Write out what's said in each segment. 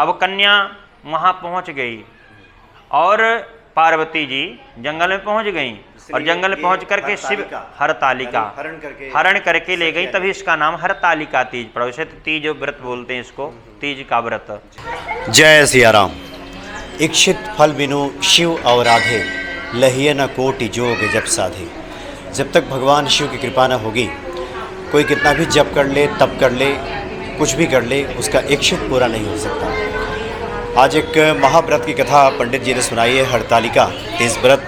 अब कन्या वहाँ पहुँच गई और पार्वती जी जंगल में पहुँच गई और जंगल में पहुँच करके शिव हरतालिका हरण करके ले गई, तभी इसका नाम हरतालिका तीज पड़ा। वैसे तो तीज व्रत बोलते हैं इसको, तीज का व्रत। जय सिया राम। इच्छित फल बिनु शिव अवराधे, लहिए न कोटि जोग जप साधे। जब तक भगवान शिव की कृपा न होगी, कोई कितना भी जप कर ले, तप कर ले, कुछ भी कर ले, उसका इच्छित पूरा नहीं हो सकता। आज एक महाव्रत की कथा पंडित जी ने सुनाई है, हरतालिका तीज व्रत।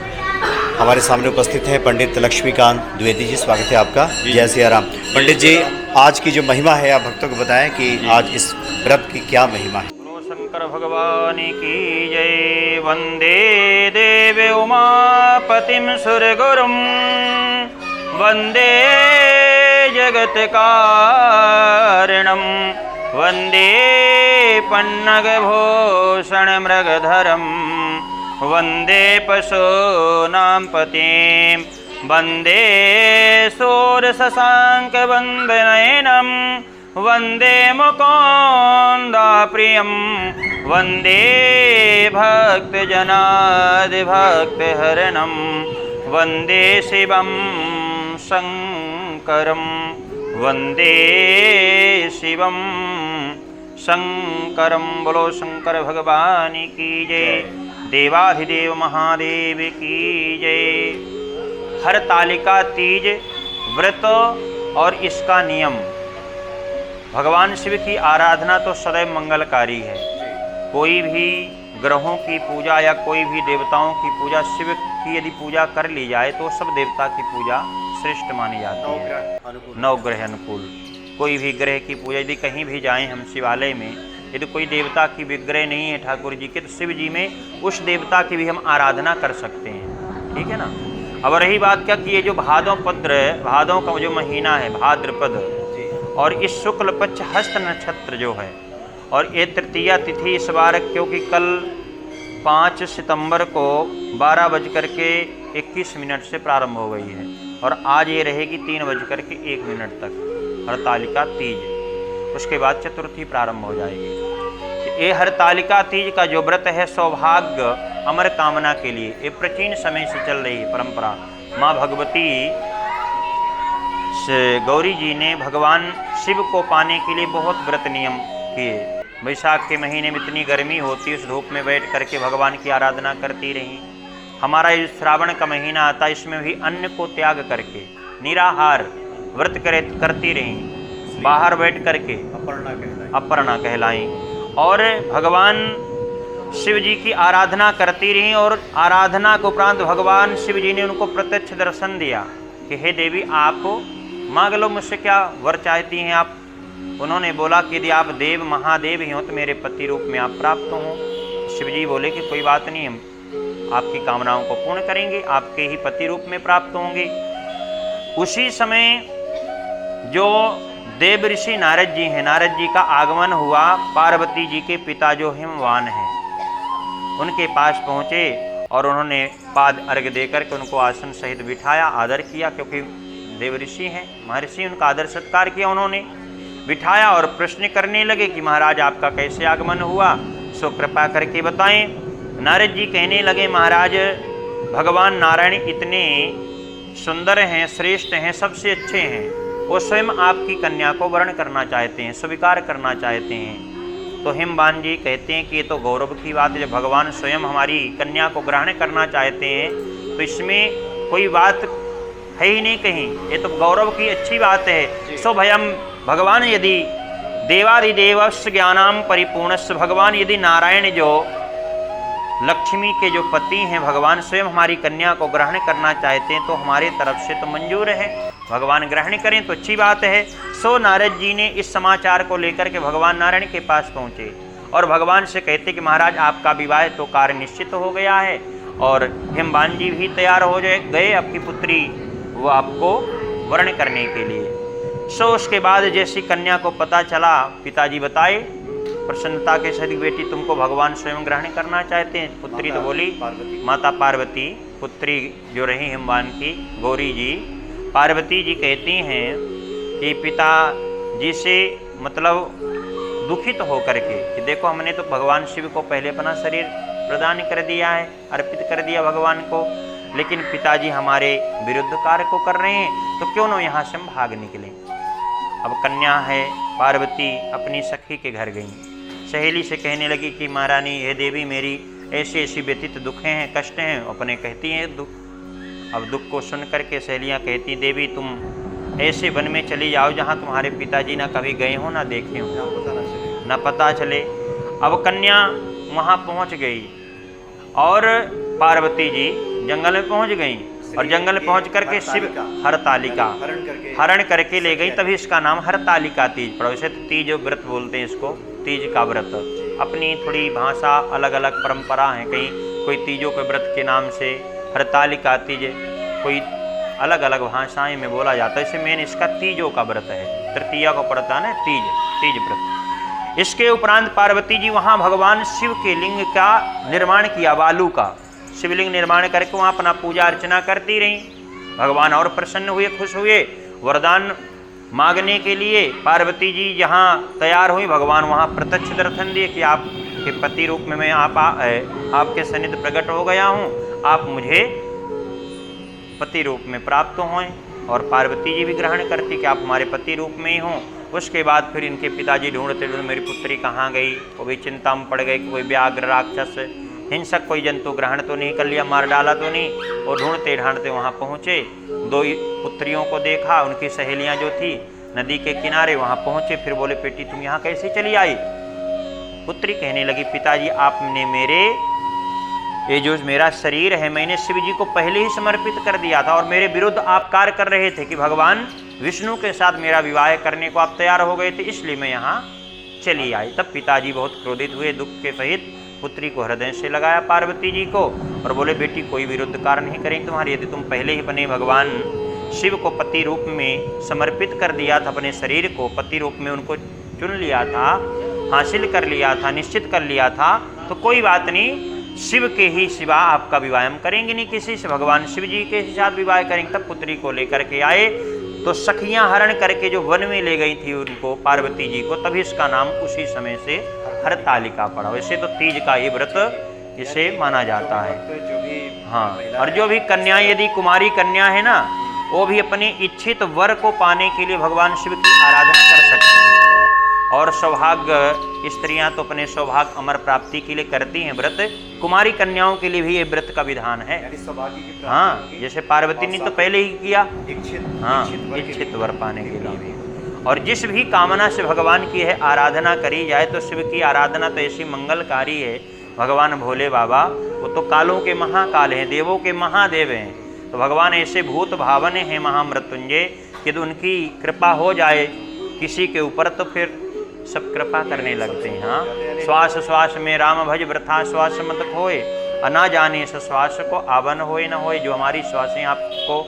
हमारे सामने उपस्थित है पंडित लक्ष्मीकांत द्विवेदी जी, स्वागत है आपका। जय सिया राम। पंडित जी, आज की जो महिमा है आप भक्तों को बताएं कि आज इस व्रत की क्या महिमा है। शंकर भगवान की जय। वंदे देव उमापतिम सुरगुरुम, वंदे जगत कारणम, वंदे पन्नग भूषण मृगधरम, वंदे पशूनां पतिं, वंदे सूरशशांक वंदनयनं, वंदे मुकुन्दा प्रियं, वंदे भक्तजनादि भक्तहरणं, वंदे शिवं शंकरं, वंदे शिवं शंकरं। बोलो शंकर भगवान की जय। देवाधिदेव महादेव की जय। हरतालिका तीज व्रत और इसका नियम। भगवान शिव की आराधना तो सदैव मंगलकारी है। कोई भी ग्रहों की पूजा या कोई भी देवताओं की पूजा, शिव की यदि पूजा कर ली जाए तो सब देवता की पूजा श्रेष्ठ मानी जाती है। नवग्रह अनुकूल कोई भी ग्रह की पूजा, यदि कहीं भी जाएं हम शिवालय में, यदि कोई देवता की विग्रह नहीं है ठाकुर जी के, तो शिव जी में उस देवता की भी हम आराधना कर सकते हैं, ठीक है ना। अब रही बात क्या कि ये जो भादों का जो महीना है भाद्रपद, और इस शुक्ल पक्ष हस्त नक्षत्र जो है, और ये तृतीया तिथि इस बार क्योंकि कल 5 सितंबर को 12:21 से प्रारंभ हो गई है और आज ये रहेगी 3:01 तक हरतालिका तीज। उसके बाद चतुर्थी प्रारंभ हो जाएगी। ये हरतालिका तीज का जो व्रत है सौभाग्य अमर कामना के लिए, ये प्राचीन समय से चल रही है परंपरा। माँ भगवती से गौरी जी ने भगवान शिव को पाने के लिए बहुत व्रत नियम किए। वैशाख के महीने में इतनी गर्मी होती है, उस धूप में बैठ करके भगवान की आराधना करती रही। हमारा ये श्रावण का महीना आता है, इसमें भी अन्न को त्याग करके निराहार व्रत करती रही, बाहर बैठ करके अपर्णा कहलाई, और भगवान शिव जी की आराधना करती रही। और आराधना के उपरांत भगवान शिव जी ने उनको प्रत्यक्ष दर्शन दिया कि हे देवी, आप मांग लो मुझसे, क्या वर चाहती हैं आप। उन्होंने बोला कि यदि आप देव महादेव ही हो तो मेरे पति रूप में आप प्राप्त हों। शिव जी बोले कि कोई बात नहीं, हम आपकी कामनाओं को पूर्ण करेंगे, आपके ही पति रूप में प्राप्त होंगे। उसी समय जो देव ऋषि नारद जी हैं, नारद जी का आगमन हुआ। पार्वती जी के पिता जो हिमवान हैं उनके पास पहुँचे और उन्होंने पाद अर्घ्य देकर के उनको आसन सहित बिठाया, आदर किया, क्योंकि देव ऋषि हैं, महर्षि, उनका आदर सत्कार किया। उन्होंने बिठाया और प्रश्न करने लगे कि महाराज आपका कैसे आगमन हुआ, सो कृपा करके बताएं। नारद जी कहने लगे, महाराज भगवान नारायण इतने सुंदर हैं, श्रेष्ठ हैं, सबसे अच्छे हैं, वो स्वयं आपकी कन्या को वर्ण करना चाहते हैं, स्वीकार करना चाहते हैं। तो हिमवान जी कहते हैं कि ये तो गौरव की बात है, जब भगवान स्वयं हमारी कन्या को ग्रहण करना चाहते हैं तो इसमें कोई बात है ही नहीं कहीं, ये तो गौरव की अच्छी बात है। सो भयम भगवान यदि देवादिदेवस्य ज्ञानाम परिपूर्णस्य, भगवान यदि नारायण जो लक्ष्मी के जो पति हैं, भगवान स्वयं हमारी कन्या को ग्रहण करना चाहते हैं तो हमारे तरफ से तो मंजूर है, भगवान ग्रहण करें तो अच्छी बात है। सो नारद जी ने इस समाचार को लेकर के भगवान नारायण के पास पहुँचे और भगवान से कहते कि महाराज आपका विवाह तो कार्य निश्चित हो गया है, और हिमवान जी भी तैयार हो गए आपकी पुत्री वो आपको वर्ण करने के लिए। सो उसके बाद जैसी कन्या को पता चला, पिताजी बताए प्रसन्नता के सहित, बेटी तुमको भगवान स्वयं ग्रहण करना चाहते हैं। पुत्री तो बोली, माता पार्वती पुत्री जो रही हिमवान की गौरी जी, पार्वती जी कहती हैं कि पिता जी से मतलब दुखित होकर के कि देखो हमने तो भगवान शिव को पहले अपना शरीर प्रदान कर दिया है, अर्पित कर दिया भगवान को, लेकिन पिताजी हमारे विरुद्ध कार्य को कर रहे हैं, तो क्यों न यहाँ से हम भाग निकले। अब कन्या है पार्वती अपनी सखी के घर गई, सहेली से कहने लगी कि महारानी हे देवी, मेरी ऐसी ऐसी व्यतीत दुखें हैं, कष्ट हैं। अपने कहती हैं दुख। अब दुख को सुन करके सहेलियाँ कहती, देवी तुम ऐसे वन में चली जाओ जहाँ तुम्हारे पिताजी ना कभी गए हो ना देखे हो, ना पता चले। अब कन्या वहाँ पहुँच गई और पार्वती जी जंगल में पहुँच गई, और जंगल में पहुँच करके शिव हरतालिका हरण करके ले गई। तभी इसका नाम हरतालिका तीज पड़ा। वैसे तो तीज व्रत बोलते हैं इसको, तीज का व्रत। अपनी थोड़ी भाषा अलग अलग परंपरा है, कहीं कोई तीजों के व्रत के नाम से हरतालिका तीज, कोई अलग अलग भाषाएं में बोला जाता है। इसे मेन इसका तीजों का व्रत है, तृतीया को पड़ता है ना तीज व्रत। इसके उपरांत पार्वती जी वहाँ भगवान शिव के लिंग का निर्माण किया, बालू का शिवलिंग निर्माण करके वहाँ अपना पूजा अर्चना करती रहीं। भगवान और प्रसन्न हुए, खुश हुए। वरदान मांगने के लिए पार्वती जी जहाँ तैयार हुई, भगवान वहाँ प्रत्यक्ष दर्शन दिए कि आपके पति रूप में मैं आपके सन्निध प्रकट हो गया हूँ, आप मुझे पति रूप में प्राप्त हों। और पार्वती जी भी ग्रहण करती कि आप हमारे पति रूप में ही हों। उसके बाद फिर इनके पिताजी ढूंढते ढूंढते मेरी पुत्री कहाँ गई, वो भी चिंता में पड़ गए कि कोई व्याघ्र राक्षस हिंसक कोई जंतु ग्रहण तो नहीं कर लिया, मार डाला तो नहीं। और ढूंढते ढांढते वहाँ पहुँचे, दो पुत्रियों को देखा, उनकी सहेलियाँ जो थी नदी के किनारे वहाँ पहुँचे। फिर बोले बेटी तुम यहाँ कैसे चली आई। पुत्री कहने लगी पिताजी आपने ये जो मेरा शरीर है मैंने शिव जी को पहले ही समर्पित कर दिया था, और मेरे विरुद्ध आप कार्य कर रहे थे कि भगवान विष्णु के साथ मेरा विवाह करने को आप तैयार हो गए थे, इसलिए मैं यहाँ चली आई। तब पिताजी बहुत क्रोधित हुए, दुख के सहित पुत्री को हृदय से लगाया पार्वती जी को और बोले बेटी कोई विरुद्ध कार्य नहीं करेंगे तुम्हारी। यदि तुम पहले ही अपने भगवान शिव को पति रूप में समर्पित कर दिया था, अपने शरीर को पति रूप में उनको चुन लिया था, हासिल कर लिया था, निश्चित कर लिया था, तो कोई बात नहीं, शिव के ही सिवा आपका विवाह हम करेंगे नहीं किसी से, भगवान शिव जी के साथ विवाह करेंगे। तब पुत्री को लेकर के आए, तो सखियां हरण करके जो वन में ले गई थी उनको, पार्वती जी को, तभी इसका नाम उसी समय से हरतालिका पड़ा। वैसे तो तीज का ही व्रत इसे माना जाता है। हाँ, और जो भी कन्या, यदि कुमारी कन्या है ना, वो भी अपने इच्छित वर को पाने के लिए भगवान शिव की आराधना कर सकती हैं। और सौभाग्य स्त्रियां तो अपने सौभाग्य अमर प्राप्ति के लिए करती हैं व्रत, कुमारी कन्याओं के लिए भी ये व्रत का विधान है। हाँ, जैसे पार्वती ने तो पहले ही किया, इच्छित वर पाने के लिए भी। और जिस भी कामना से भगवान की है आराधना करी जाए, तो शिव की आराधना तो ऐसी मंगलकारी है। भगवान भोले बाबा वो तो कालों के महाकाल हैं, देवों के महादेव हैं। तो भगवान ऐसे भूत भावन हैं महामृत्युंजय कि यदि उनकी कृपा हो जाए किसी के ऊपर तो फिर सब कृपा करने लगते हैं। हाँ, श्वास श्वास में राम भज वृथा श्वास मत खोए, अना जाने से श्वास को आवन होए न होए। जो हमारी श्वासें आपको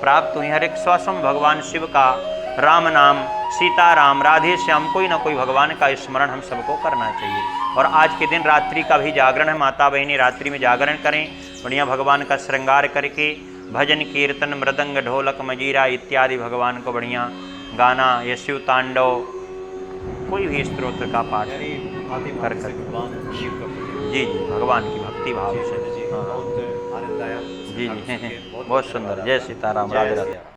प्राप्त हुई, हर एक श्वास में भगवान शिव का राम नाम, सीताराम, राधे श्याम, कोई ना कोई भगवान का स्मरण हम सबको करना चाहिए। और आज के दिन रात्रि का भी जागरण है, माता बहनी रात्रि में जागरण करें, बढ़िया भगवान का श्रृंगार करके भजन कीर्तन मृदंग ढोलक मजीरा इत्यादि भगवान को बढ़िया गाना या शिव तांडव कोई भी स्तोत्र का पाठ कर जी भगवान की भक्ति भाव से। जी बहुत सुंदर। जय सीताराम, राधे राधे।